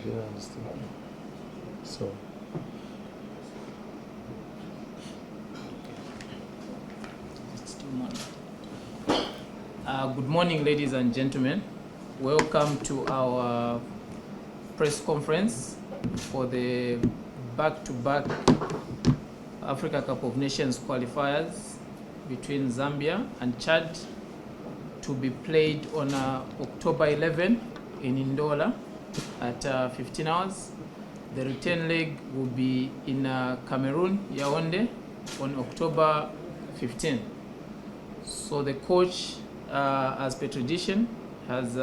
didn't understand. So. Good morning, ladies and gentlemen. Welcome to our press conference for the back-to-back Africa Cup of Nations qualifiers between Zambia and Chad to be played on October 11 in Ndola at 15 hours. The return leg will be in Cameroon, Yaoundé, on October 15. So the coach, as per tradition, has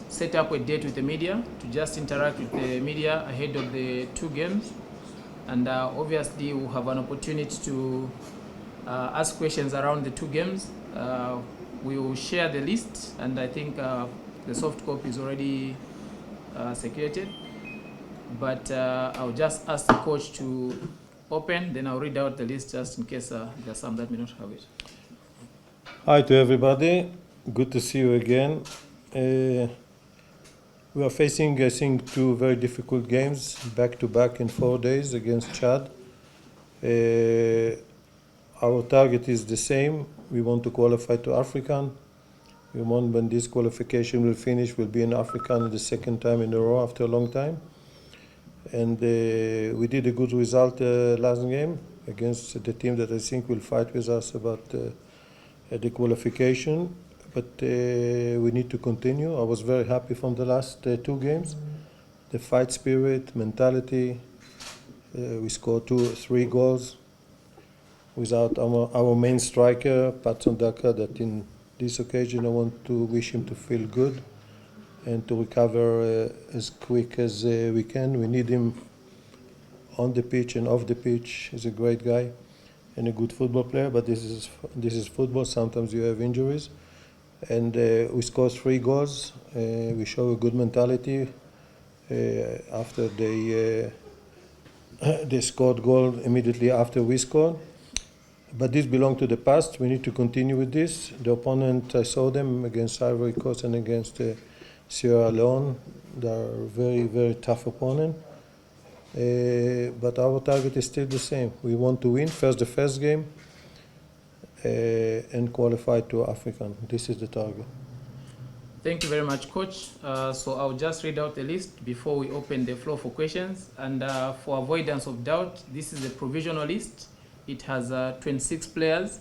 set up a date with the media to just interact with the media ahead of the two games. And obviously we'll have an opportunity to ask questions around the two games. We will share the list, and I think the soft copy is already circulated. But I'll just ask the coach to open, then I'll read out the list just in case there are some that may not have it. Hi to everybody. Good to see you again. We are facing, I think, two very difficult games back-to-back in 4 days against Chad. Our target is the same. We want to qualify to AFCON. We want, when this qualification will finish, we'll be in AFCON the second time in a row after a long time. And we did a good result last game against the team that I think will fight with us about the qualification. But we need to continue. I was very happy from the last two games. The fight spirit, mentality. We scored 3 goals without our main striker, Patson Daka, that in this occasion I want to wish him to feel good and to recover as quick as we can. We need him on the pitch and off the pitch. He's a great guy and a good football player, but this is football. Sometimes you have injuries. And we scored 3 goals. We show a good mentality after they scored goal immediately after we scored. But this belongs to the past. We need to continue with this. The opponent, I saw them against Ivory Coast and against Sierra Leone. They are a very, very tough opponent. But our target is still the same. We want to win the first game and qualify to AFCON. This is the target. Thank you very much, Coach. So I'll just read out the list before we open the floor for questions. And for avoidance of doubt, this is a provisional list. It has 26 players.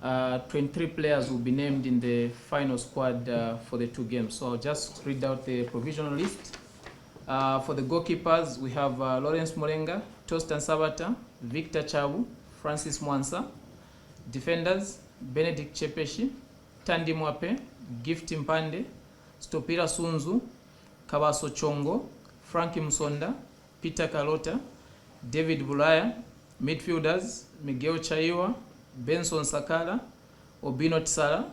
23 players will be named in the final squad for the two games. So I'll just read out the provisional list. For the goalkeepers, we have Lawrence Molenga, Tostan Sabata, Victor Chabu, Francis Mwansa. Defenders, Benedict Chepeshi, Tandi Mwape, Gift Mpande, Stopira Sunzu, Kabaso Chongo, Frankie Musonda, Peter Kalota, David Bulaya. Midfielders, Miguel Chaiwa, Benson Sakala, Obino Tsala,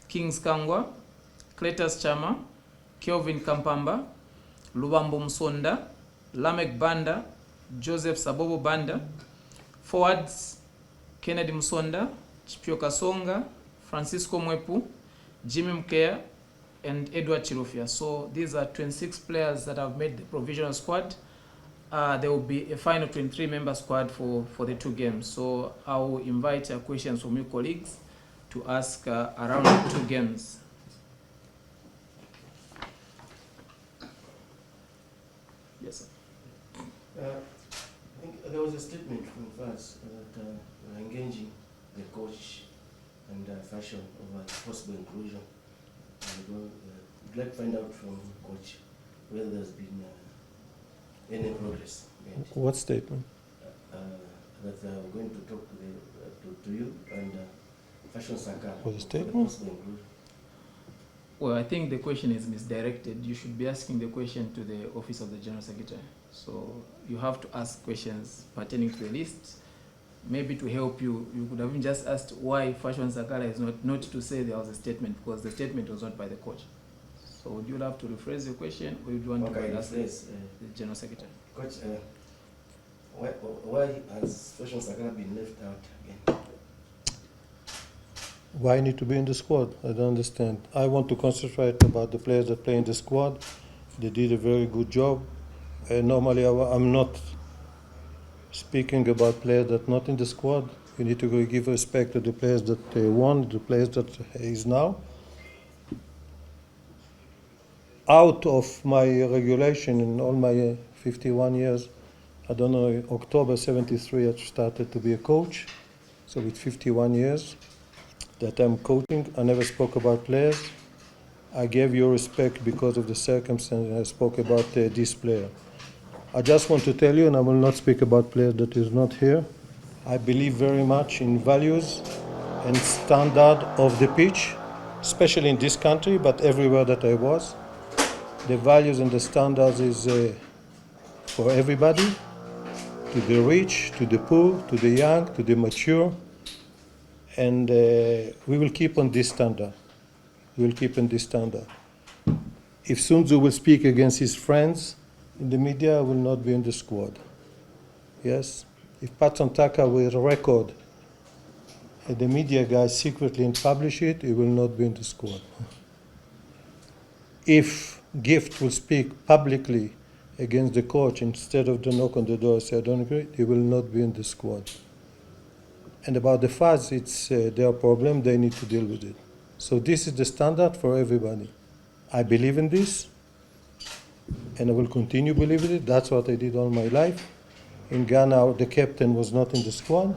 Kings Kangwa, Cletus Chama, Kelvin Kampamba, Lubambo Musonda, Lamek Banda, Joseph Sabobo Banda. Forwards, Kennedy Musonda, Chipioka Songa, Francisco Mwepu, Jimmy Mkea, and Edward Chirofia. So these are 26 players that have made the provisional squad. There will be a final 23-member squad for the two games. So I will invite questions from your colleagues to ask around the two games. Yes, sir. I think there was a statement from FAS that we're engaging the coach and fashion over possible inclusion. I'd like to find out from coach whether there's been any progress made. What statement? That we're going to talk to you and Fashion Sakala. For the statement? Well, I think the question is misdirected. You should be asking the question to the Office of the General Secretary. So you have to ask questions pertaining to the list. Maybe to help you, you could have just asked why Fashion Sakala is not to say there was a statement, because the statement was not by the coach. So would you have to rephrase the question, or would you want to ask the General Secretary? Coach, why has Fashion Sakala been left out again? Why I need to be in the squad? I don't understand. I want to concentrate about the players that play in the squad. They did a very good job. Normally, I'm not speaking about players that are not in the squad. You need to give respect to the players that won, the players that is now. Out of my regulation in all my 51 years, I don't know, October 73 I started to be a coach. So with 51 years that I'm coaching, I never spoke about players. I gave you respect because of the circumstances. I spoke about this player. I just want to tell you, and I will not speak about players that is not here. I believe very much in values and standard of the pitch, especially in this country, but everywhere that I was. The values and the standards is for everybody, to the rich, to the poor, to the young, to the mature, and we will keep on this standard. We will keep on this standard. If Sun Tzu will speak against his friends in the media, I will not be in the squad. Yes? If Patson Taka will record the media guys secretly and publish it, he will not be in the squad. If Gift will speak publicly against the coach instead of the knock on the door and say, I don't agree, he will not be in the squad. And about the Faz, it's their problem, they need to deal with it. So this is the standard for everybody. I believe in this, and I will continue believing it. That's what I did all my life. In Ghana, the captain was not in the squad.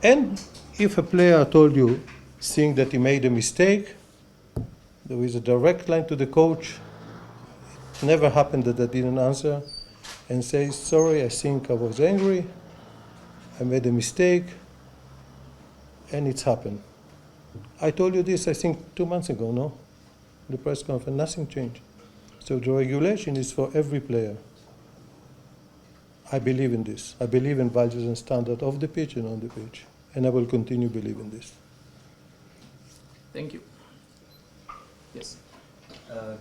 And if a player told you, seeing that he made a mistake, there is a direct line to the coach. It never happened that I didn't answer and say, sorry, I think I was angry, I made a mistake, and it's happened. I told you this, I think, 2 months ago, no? The press conference, nothing changed. So the regulation is for every player. I believe in this. I believe in values and standards of the pitch and on the pitch. And I will continue believing this. Thank you. Yes.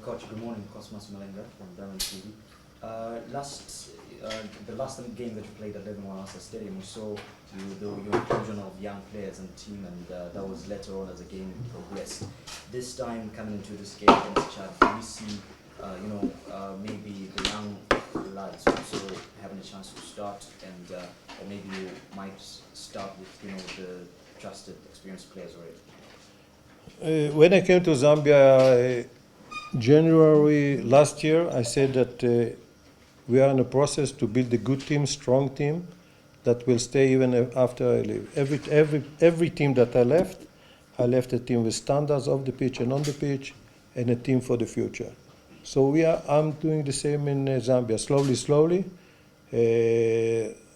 Coach, good morning. Cosmas Malenga from Darren TV. The last game that you played at Lebanon Asa Stadium, we saw your inclusion of young players in the team, and that was later on as the game progressed. This time, coming into this game against Chad, do you see, maybe the young lads also having a chance to start, and or maybe you might start with the trusted, experienced players already? When I came to Zambia January last year, I said that we are in a process to build a good team, strong team, that will stay even after I leave. Every team that I left a team with standards of the pitch and on the pitch, and a team for the future. So I'm doing the same in Zambia. Slowly,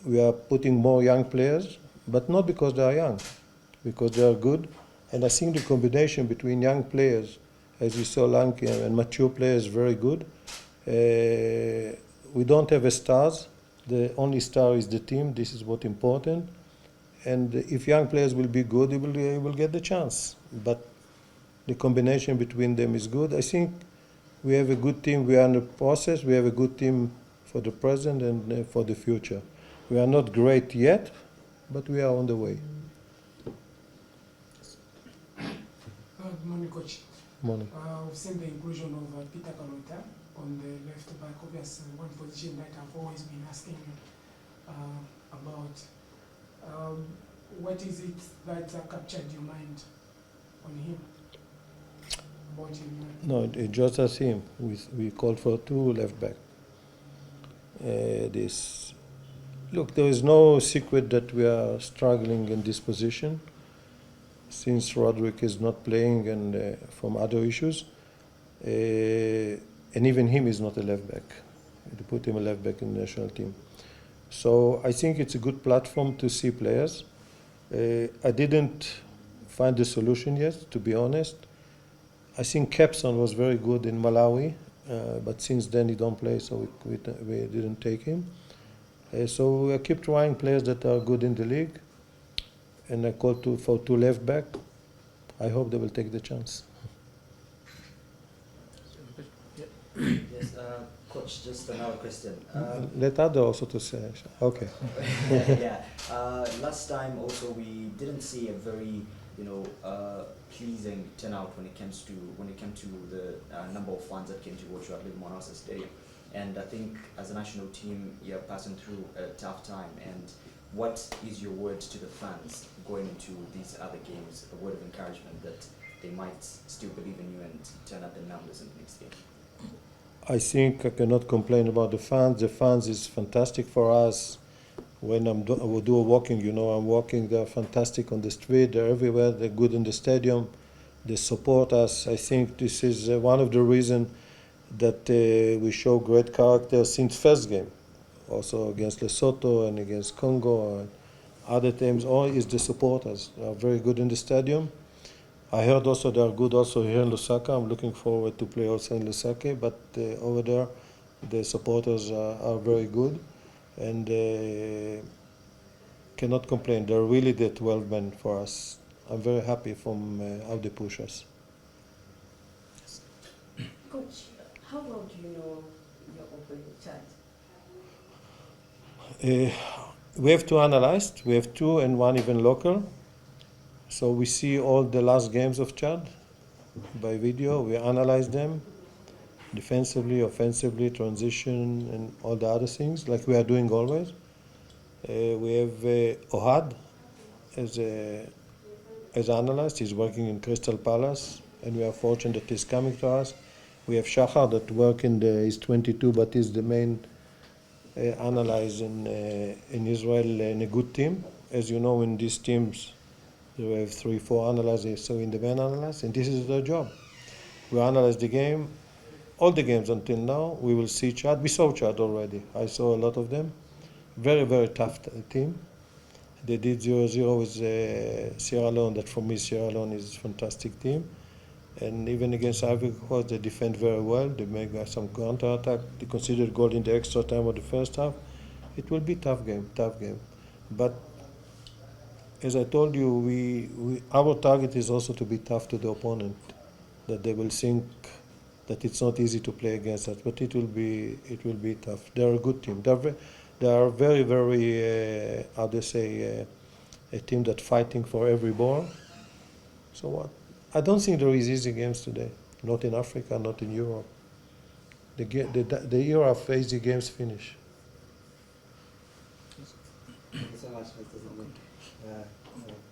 we are putting more young players, but not because they are young, because they are good. And I think the combination between young players, as you saw, young and mature players, is very good. We don't have a stars. The only star is the team. This is what's important. And if young players will be good, they will get the chance. But the combination between them is good. I think we have a good team. We are in the process. We have a good team for the present and for the future. We are not great yet, but we are on the way. Good morning, Coach. Morning. We've seen the inclusion of Peter Kalota on the left back. Obviously, one position that I've always been asking you about. What is it that captured your mind on him? About him? No, just as him. We called for 2 left back. Look, there is no secret that we are struggling in this position, since Roderick is not playing and from other issues. And even him is not a left back. To put him a left back in the national team. So I think it's a good platform to see players. I didn't find the solution yet, to be honest. I think Kepson was very good in Malawi, but since then he don't play, so we didn't take him. So I keep trying players that are good in the league, and I called for 2 left back. I hope they will take the chance. Yes, Coach, just another question. Let other also to say. Okay. Yeah. Last time also we didn't see a very, pleasing turnout when it came to the number of fans that came to watch you at Livermore Stadium. And I think as a national team, you're passing through a tough time. And what is your word to the fans going into these other games, a word of encouragement that they might still believe in you and turn up the numbers in the next game? I think I cannot complain about the fans. The fans is fantastic for us. When I will do a walking, I'm walking, they're fantastic on the street, they're everywhere, they're good in the stadium, they support us. I think this is one of the reasons that we show great character since first game. Also against Lesotho and against Congo and other teams, all is the supporters. They are very good in the stadium. I heard also they are good also here in Lusaka. I'm looking forward to play also in Lusaka, but over there the supporters are very good and cannot complain. They're really the 12 men for us. I'm very happy from how they push us. Coach, how well do you know your opponent, Chad? We have two analyzed. We have two and one even local. So we see all the last games of Chad by video. We analyze them defensively, offensively, transition, and all the other things like we are doing always. We have Ohad as an analyst. He's working in Crystal Palace, and we are fortunate that he's coming to us. We have Shachar that work he's 22, but he's the main analyzer in Israel in a good team. As you know, in these teams, we have 3-4 analyzers, so in the main analyze, and this is their job. We analyze the game, all the games until now. We will see Chad. We saw Chad already. I saw a lot of them. Very, very tough team. They did 0-0 with Sierra Leone. That for me, Sierra Leone is a fantastic team. And even against Ivory Coast, they defend very well. They make some counter-attack. They considered goal in the extra time of the first half. It will be tough game. But as I told you, our target is also to be tough to the opponent, that they will think that it's not easy to play against us, but it will be tough. They're a good team. They are very, very, a team that's fighting for every ball. So what? I don't think there is easy games today. Not in Africa, not in Europe. The era of easy games finish. Thank you so much, Mr. Zambin.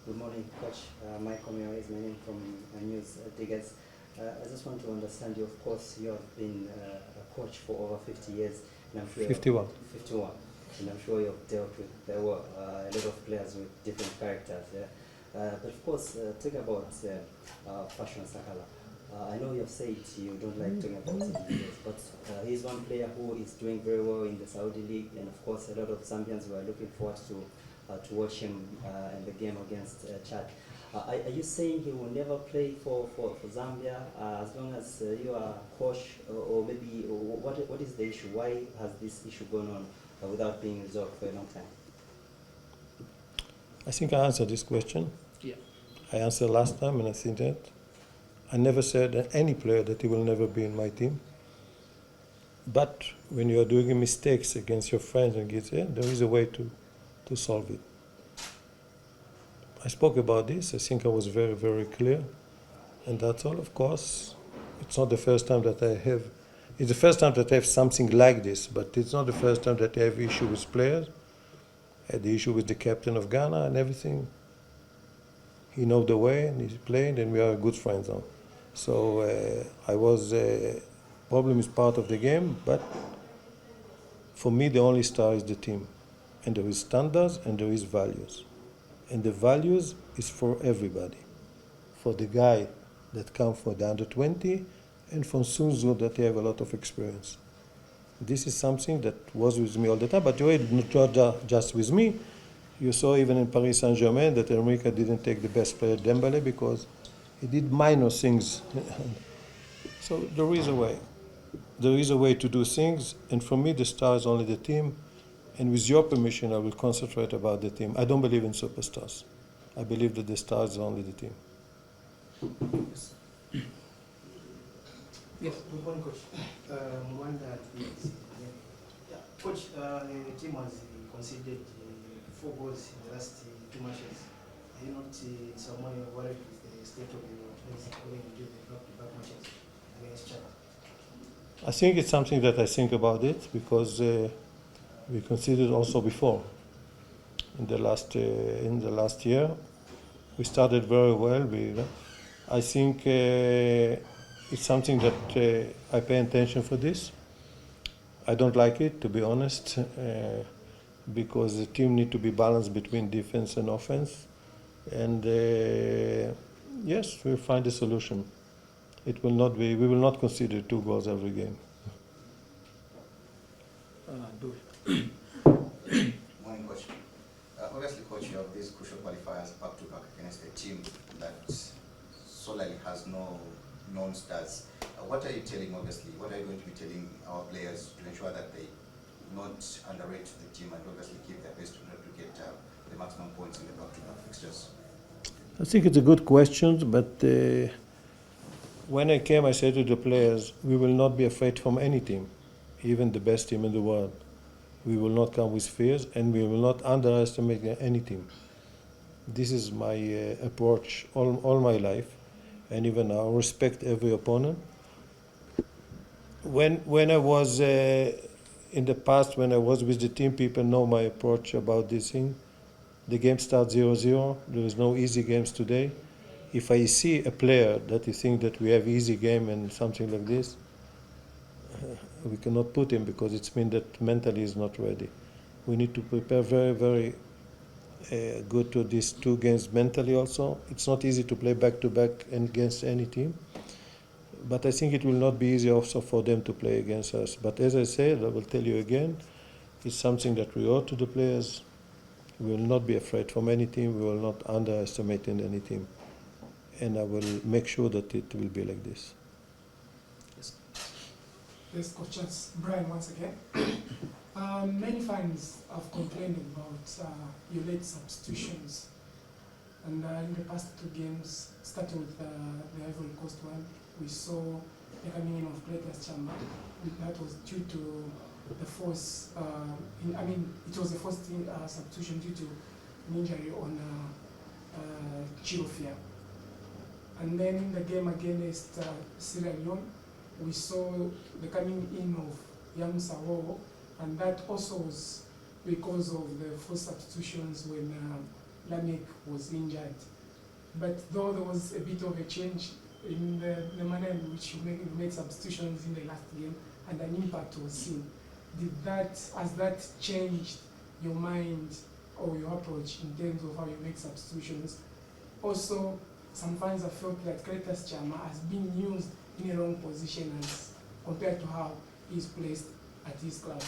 Good morning, Coach. Michael Mio is my name from News Diggers. I just want to understand you. Of course, you have been a coach for over 50 years. And I'm sure 51. 51. And I'm sure you've dealt with a lot of players with different characters. Yeah? But of course, talk about Fashion Sakala. I know you've said you don't like talking about individuals, but he's one player who is doing very well in the Saudi League, and of course, a lot of Zambians were looking forward to watch him in the game against Chad. Are you saying he will never play for Zambia as long as you are coach, or maybe what is the issue? Why has this issue gone on without being resolved for a long time? I think I answered this question. Yeah. I answered last time, and I think that I never said that any player that he will never be in my team. But when you are doing mistakes against your friends and there is a way to solve it. I spoke about this. I think I was very, very clear, and that's all. Of course, it's not the first time that I have. It's the first time that I have something like this, but it's not the first time that I have issue with players. I had the issue with the captain of Ghana and everything. He knows the way, and he's playing, and we are good friends now. So problem is part of the game, but for me, the only star is the team. And there is standards and there is values. And the values is for everybody. For the guy that comes for the under 20 and from Sunzu that they have a lot of experience. This is something that was with me all the time, but not just with me. You saw even in Paris Saint-Germain that Enrique didn't take the best player, Dembele, because he did minor things. So there is a way. There is a way to do things, and for me the star is only the team. And with your permission, I will concentrate about the team. I don't believe in superstars. I believe that the star is only the team. Yes. Good morning, Coach. Coach, the team has conceded 4 goals in the last 2 matches. Are you not in some way worried with the state of your place when you do the back-to-back matches against Chad? I think it's something that I think about it because we considered also before. In the last year, we started very well. I think it's something that I pay attention for this. I don't like it, to be honest, because the team need to be balanced between defense and offense. And yes, we'll find a solution. It will not be. We will not consider 2 goals every game. Do Morning, Coach. Obviously, Coach, you have these crucial qualifiers back-to-back against a team that solely has no known stars. What are you telling, obviously, what are you going to be telling our players to ensure that they not underrate the team and obviously give their best in order to get the maximum points in the back-to-back fixtures? I think it's a good question, but when I came, I said to the players, we will not be afraid from any team, even the best team in the world. We will not come with fears, and we will not underestimate any team. This is my approach all my life, and even now, respect every opponent. When I was in the past, when I was with the team, people know my approach about this thing. The game starts 0-0. There is no easy games today. If I see a player that you think that we have easy game and something like this, we cannot put him because it means that mentally he's not ready. We need to prepare very, very good to these 2 games mentally also. It's not easy to play back-to-back against any team. But I think it will not be easy also for them to play against us. But as I said, I will tell you again, it's something that we owe to the players. We will not be afraid from any team. We will not underestimate any team. And I will make sure that it will be like this. Yes, coaches. Brian, once again. Many fans have complained about your late substitutions. And in the past 2 games, starting with the Ivory Coast one, we saw the coming in of Cletus Chamba. That was due to the force, it was a forced substitution due to an injury on Chilofia. And then in the game against Sierra Leone, we saw the coming in of Yamusa Wowo, and that also was because of the forced substitutions when Lamek was injured. But though there was a bit of a change in the manner in which you made substitutions in the last game, and an impact was seen, has that changed your mind or your approach in terms of how you make substitutions? Also, some fans have felt that Cletus Chama has been used in a wrong position as compared to how he's placed at his club.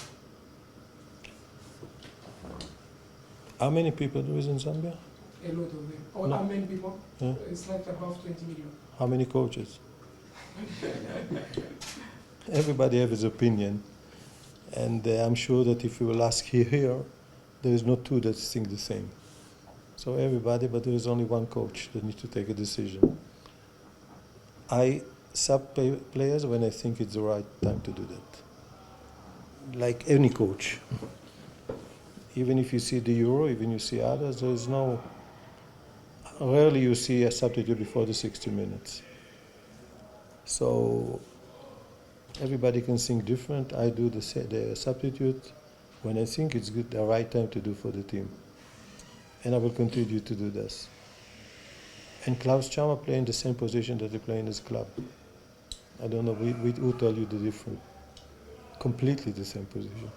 How many people do is in Zambia? A lot of them. Or No. how many people? Yeah. It's like above 20 million. How many coaches? Everybody has his opinion. And I'm sure that if you will ask here, there is not 2 that think the same. So everybody, but there is only one coach that needs to take a decision. I sub players when I think it's the right time to do that. Like any coach. Even if you see the Euro, even you see others, there is rarely you see a substitute before the 60 minutes. So everybody can think different. I do the substitute when I think it's good, the right time to do for the team. And I will continue to do this. And Klaus Chama play in the same position that he play in his club. I don't know who tell you the difference. Completely the same position.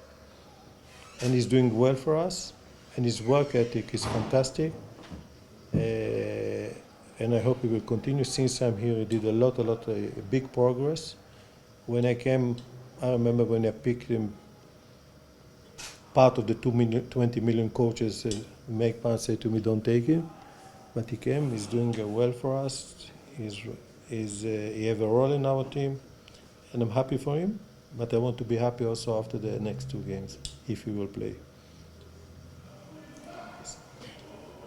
And he's doing well for us, and his work ethic is fantastic. And I hope he will continue. Since I'm here, he did a lot of big progress. When I came, I remember when I picked him, part of the 20 million coaches make man say to me, don't take him. But he came, he's doing well for us. He have a role in our team, and I'm happy for him. But I want to be happy also after the next 2 games, if he will play.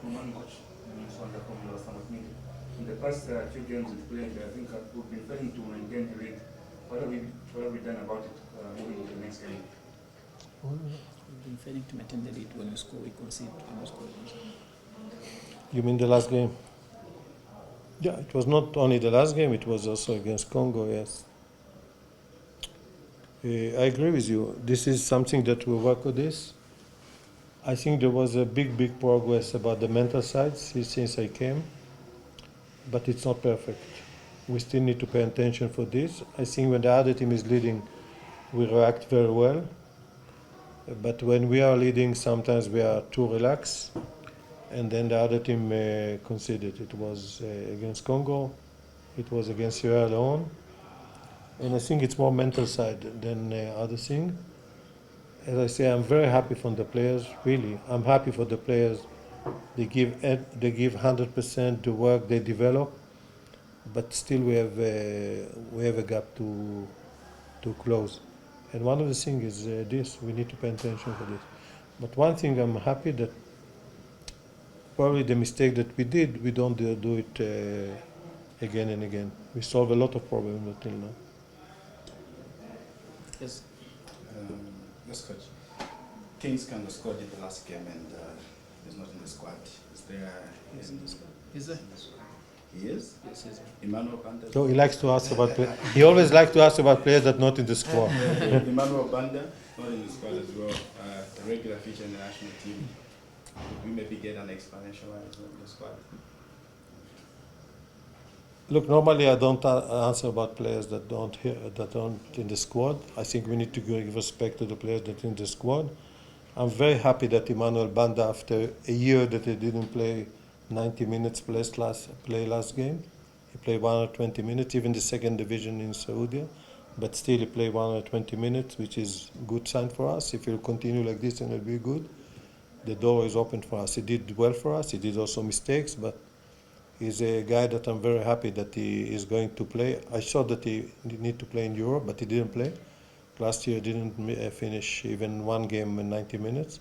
One coach, in the past 2 games we've played, I think we've been failing to maintain the lead. What have we done about it moving to the next game? We've been failing to maintain the lead. When we score, we concede. When we score, we concede. You mean the last game? Yeah, it was not only the last game, it was also against Congo, yes. I agree with you. This is something that we work on this. I think there was a big progress about the mental side since I came, but it's not perfect. We still need to pay attention for this. I think when the other team is leading, we react very well. But when we are leading, sometimes we are too relaxed, and then the other team conceded. It was against Congo, it was against Sierra Leone, and I think it's more mental side than other thing. As I say, I'm very happy from the players. Really, I'm happy for the players. They give 100% the work they develop, but still we have a gap to close. And one of the things is this: we need to pay attention for this. But one thing I'm happy that probably the mistake that we did, we don't do it again and again. We solve a lot of problems until now. Yes. Yes, coach. Kings kind of scored in the last game and he's not in the squad. Is there? He's in the squad. Is there? He is? Yes, he's Emmanuel Banda? So he likes to ask about he always likes to ask about players that not in the squad. Emmanuel Banda, not in the squad as well. A regular feature in the national team. We maybe get an explanation why he's not in the squad. Look, normally I don't answer about players that aren't in the squad. I think we need to give respect to the players that are in the squad. I'm very happy that Emmanuel Banda, after a year that he didn't play 90 minutes play last game, he played 120 minutes, even the second division in Saudi, but still he played 120 minutes, which is a good sign for us. If he'll continue like this, then it'll be good. The door is open for us. He did well for us. He did also mistakes, but he's a guy that I'm very happy that he is going to play. I thought that he need to play in Europe, but he didn't play. Last year didn't finish even one game in 90 minutes.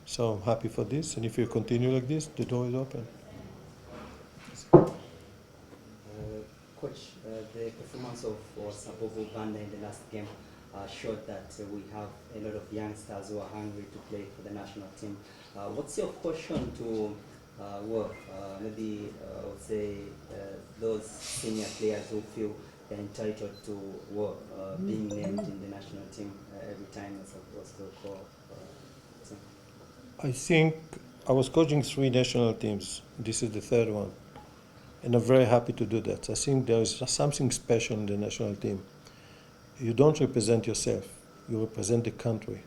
So I'm happy for this. And if you continue like this, the door is open. Coach, the performance of Sabobo Banda in the last game showed that we have a lot of youngsters who are hungry to play for the national team. What's your caution to maybe I would say those senior players who feel they're entitled to being named in the national team every time as opposed to call team? I think I was coaching 3 national teams. This is the 3rd one. And I'm very happy to do that. I think there is something special in the national team. You don't represent yourself, you represent the country.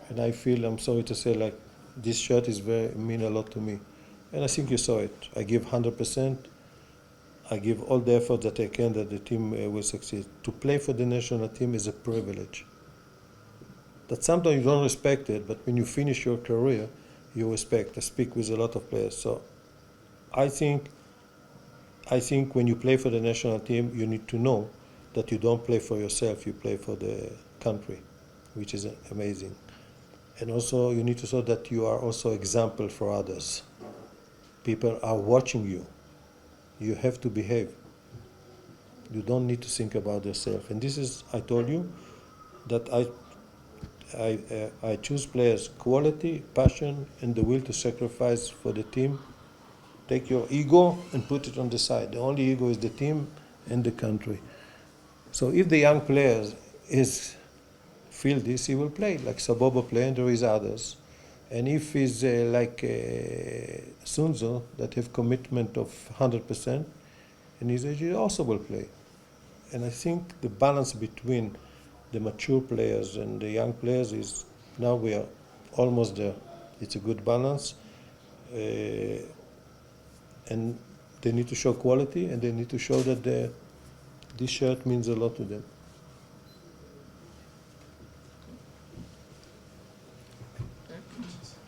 And I feel, I'm sorry to say, like this shirt mean a lot to me. And I think you saw it. I give 100%. I give all the effort that I can that the team will succeed. To play for the national team is a privilege. That sometimes you don't respect it, but when you finish your career, you respect. I speak with a lot of players. So I think when you play for the national team, you need to know that you don't play for yourself, you play for the country, which is amazing. And also you need to show that you are also example for others. People are watching you. You have to behave. You don't need to think about yourself. And this is, I told you, that I choose players, quality, passion, and the will to sacrifice for the team. Take your ego and put it on the side. The only ego is the team and the country. So if the young players feel this, he will play like Sabobo play, and there is others. And if he's like Sunzo, that have commitment of 100%, and his age, he also will play. And I think the balance between the mature players and the young players is, now we are almost there. It's a good balance. And they need to show quality, and they need to show that this shirt means a lot to them.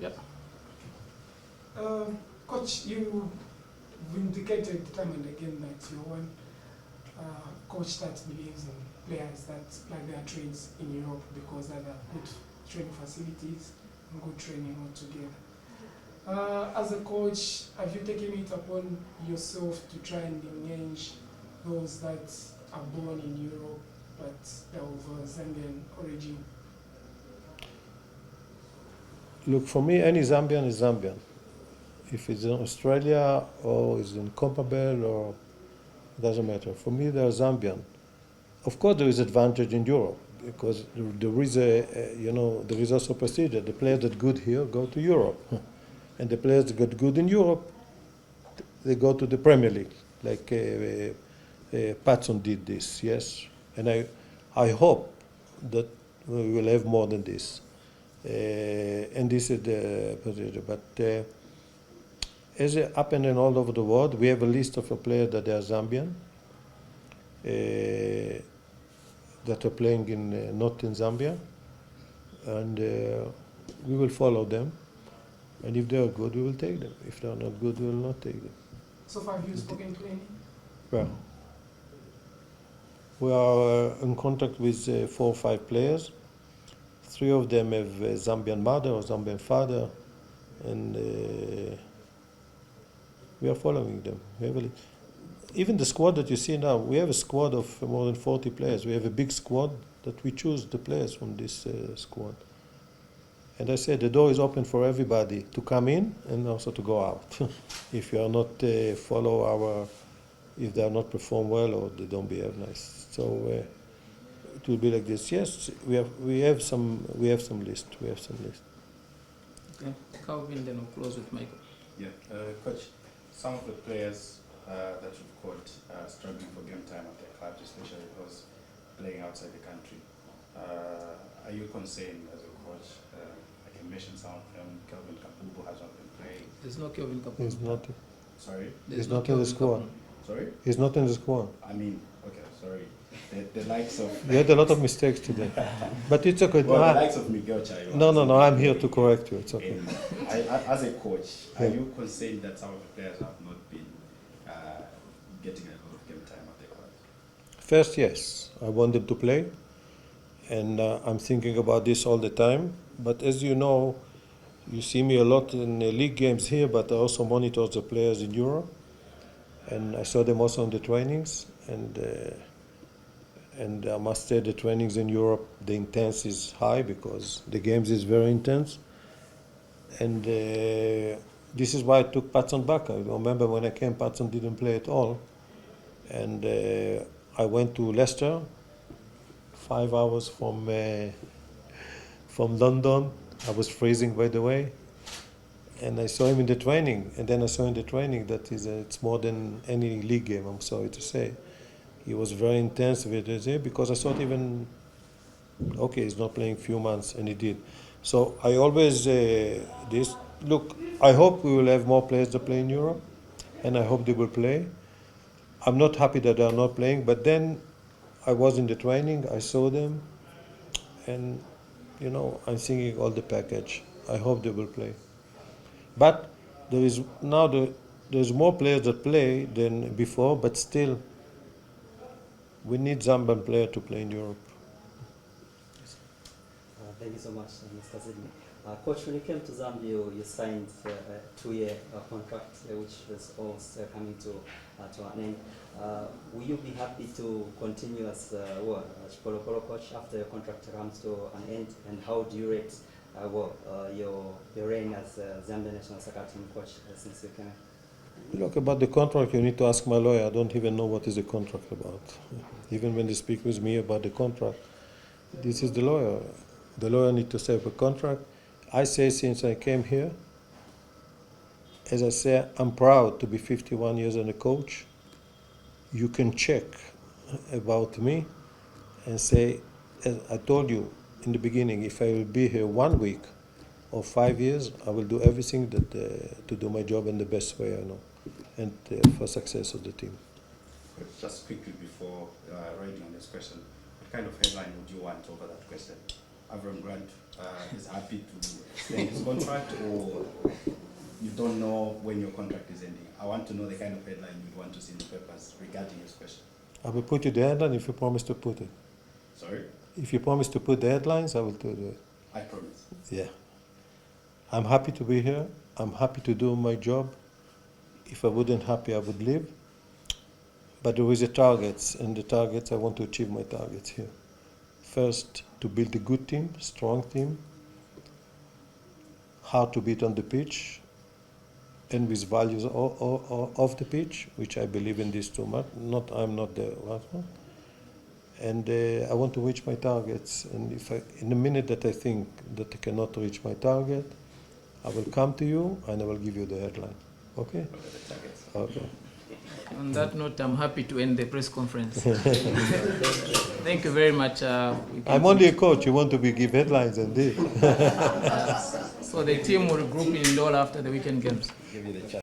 Yep. Coach, you vindicated time and again that you're one coach that believes in players that plug their trades in Europe because they have good training facilities and good training altogether. As a coach, have you taken it upon yourself to try and engage those that are born in Europe but they're of Zambian origin? Look, for me, any Zambian is Zambian. If it's in Australia or it's in Comparable or it doesn't matter. For me, they're Zambian. Of course, there is advantage in Europe because there is there is also procedure. The players that good here go to Europe, and the players that get good in Europe, they go to the Premier League, like Patson did this. Yes, and I hope that we will have more than this. And this is the procedure. But as it happening all over the world, we have a list of players that are Zambian, that are playing in not in Zambia, and we will follow them. And if they are good, we will take them. If they are not good, we will not take them. So far, have you spoken to any? Well, we are in contact with 4 or 5 players. 3 of them have a Zambian mother or Zambian father, and we are following them heavily. Even the squad that you see now, we have a squad of more than 40 players. We have a big squad that we choose the players from this squad. And I said the door is open for everybody to come in and also to go out. If you are not follow our, if they are not perform well or they don't behave nice. So it will be like this. Yes, we have some list. Okay, Calvin, then we'll close with Michael. Yeah, Coach, some of the players that you've caught struggling for game time at the clubs, especially those playing outside the country. Are you concerned as a coach? I can mention some of them. Kelvin Kapubo has not been playing. There's no Kelvin Kapubo. He's not. Sorry? He's not in the squad. Sorry? He's not in the squad. I mean, okay, sorry. The likes of... You had a lot of mistakes today. But it's okay. Well, the likes of Miguel Chayo. No, I'm here to correct you. It's okay. As a coach, are you concerned that some of the players have not been getting a lot of game time at the club? First, yes. I want them to play. And I'm thinking about this all the time. But as you know, you see me a lot in league games here, but I also monitor the players in Europe. And I saw them also on the trainings. And I must say the trainings in Europe, the intense is high because the games is very intense. And this is why I took Patson back. I remember when I came, Patson didn't play at all. And I went to Leicester, 5 hours from London. I was freezing, by the way. And I saw him in the training. And then I saw in the training that it's more than any league game, I'm sorry to say. He was very intense with it because I thought even, okay, he's not playing few months, and he did. So I always, look, I hope we will have more players that play in Europe, and I hope they will play. I'm not happy that they are not playing, but then I was in the training, I saw them, and, I'm thinking all the package. I hope they will play. But there's more players that play than before, but still, we need Zambian player to play in Europe. Thank you so much, Mr. Sidney. Coach, when you came to Zambia, you signed a 2-year contract, which is almost coming to an end. Will you be happy to continue as Chipolopolo coach after your contract comes to an end? And how do you rate your reign as Zambia national soccer team coach since you came? Look, about the contract, you need to ask my lawyer. I don't even know what is the contract about. Even when they speak with me about the contract, this is the lawyer. The lawyer needs to say a contract. I say since I came here, as I say, I'm proud to be 51 years and a coach. You can check about me and say, as I told you in the beginning, if I will be here 1 week or 5 years, I will do everything to do my job in the best way I know, and for success of the team. Just quickly before writing on this question, what kind of headline would you want over that question? Avram Grant is happy to extend his contract, or you don't know when your contract is ending? I want to know the kind of headline you'd want to see in the papers regarding this question. I will put you the headline if you promise to put it. Sorry? If you promise to put the headlines, I will do it. I promise. Yeah. I'm happy to be here. I'm happy to do my job. If I wasn't happy, I would leave. But there is a targets, and the targets, I want to achieve my targets here. First, to build a good team, strong team, hard to beat on the pitch, and with values off the pitch, which I believe in this too much. I'm not the last one. And I want to reach my targets. And if in the minute that I think that I cannot reach my target, I will come to you and I will give you the headline. Okay? Okay. On that note, I'm happy to end the press conference. Thank you very much. I'm only a coach. You want to give headlines and this. So the team will group in Ndola after the weekend games. Give you the chance.